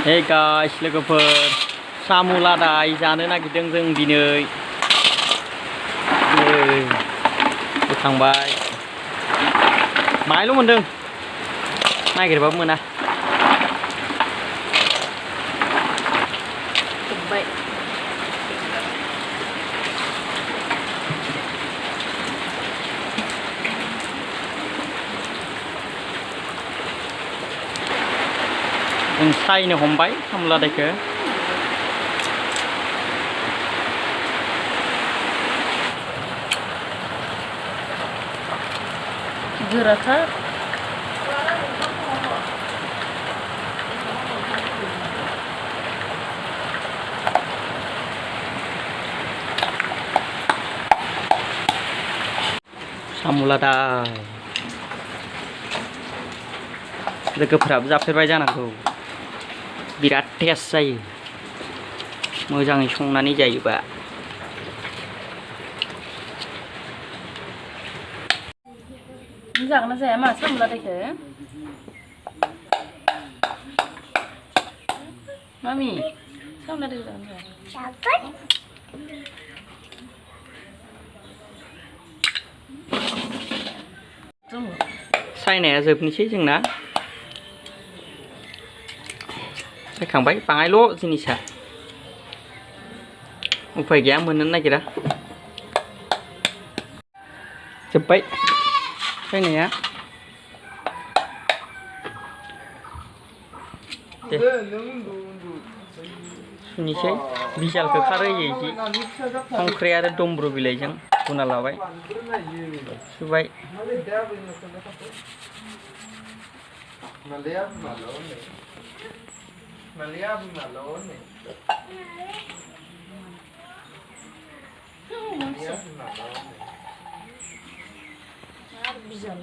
Hey guys, लोगोफोर साम' लादाय जानो नागिरदों जों दिनै बोखांबाय मायल' मोनदों नागिरबाबो मोना जोब्बाय जों सायनो हमबाय साम' लादायखौ गोराथार साम' लादाय लोगोफोराबो जाफेरबाय जानांगौ बिराद टेस्ट जायो मोजाङै संनानै जायोबा जागोन ना जाया मा साम' लादायखौ मामि साम' लादायखौ जागोन ना जाया सायनाया जोबनोसै जोंना सायखांबाय बाङायल' जिनिसा उफाय गैया मोननो नागिरा जोब्बाय सायनाया दे सुनिसै बिजालखौ खारहोयो इदि संख्रि आरो दमब्रु बिलाइजों हुना लाबाय सुबाय बिजाल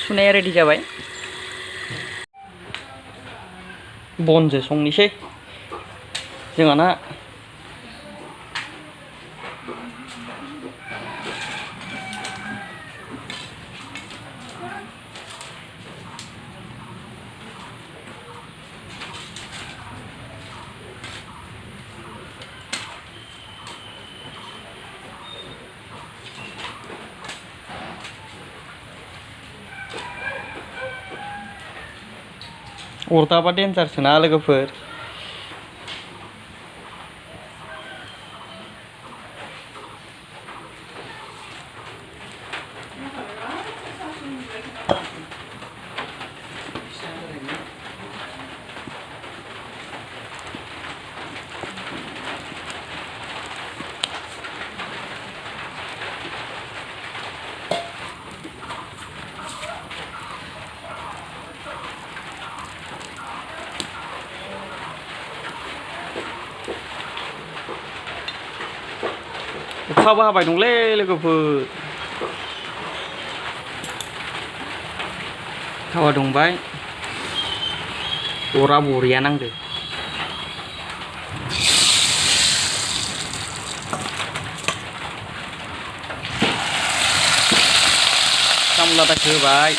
सुनाया रेडि जाबाय बनजों संनोसै जोंहाना अरदाबा डेन्जारसोना लोगोफोर अखाबो हाबाय दंलै लोगोफोर हावा दुंबाय अरा बरिया नांदो साम' लादायखौ होबाय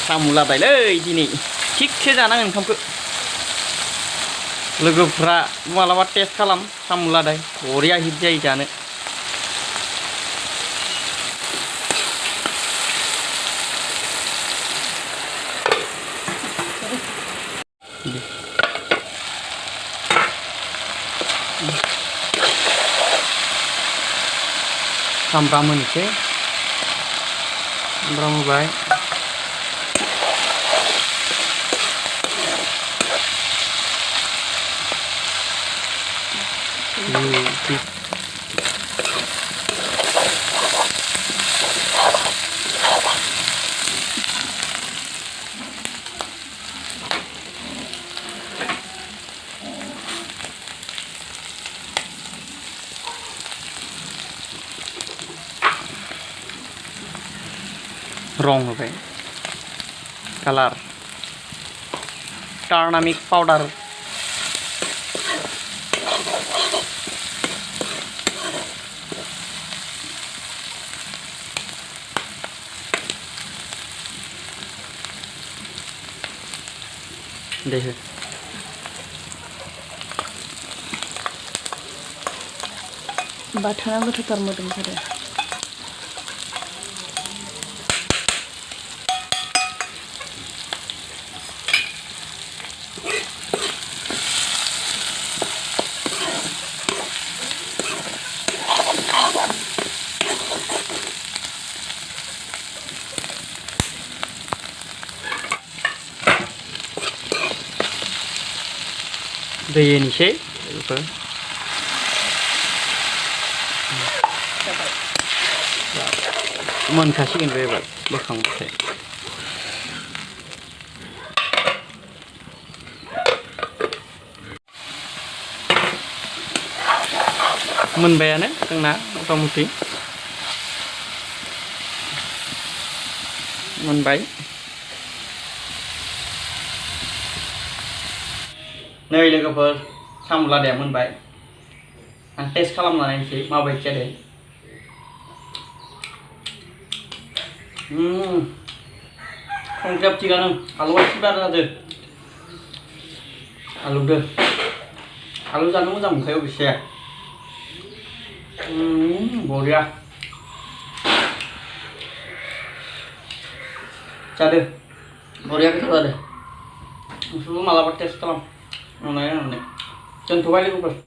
साम' लादायलै दिनै थिगसे जानांगोन ओंखामखौ लोगोफ्रा मालाबा टेस्ट खालाम साम' लादाय बरिया हिट जायो जानो सामब्राम होनोसै सामब्राम होबाय रंग होबाय कालार टार्नामिक पाउडार देखो बाथोना गोथावथार मोदोमथारो दै होनोसै बेफोर मोनखासिगोन बे एबार बोखांबाथाय मोनबायानो जोंना मथा मथि मोनबाय नै लोगोफोर साम' लादाया मोनबाय आं टेस्ट खालामना नायनोसै माबायदि जादों संख्रियाबो थिगानो आलुआ एसे बारा जादों आलु जानो मोजां मोनखायो अबयसे बरिया जादों बरिया गोथाव जादों नोंसोरबो मालाबा टेस्ट खालाम दोनथ'बाय लोगोफोर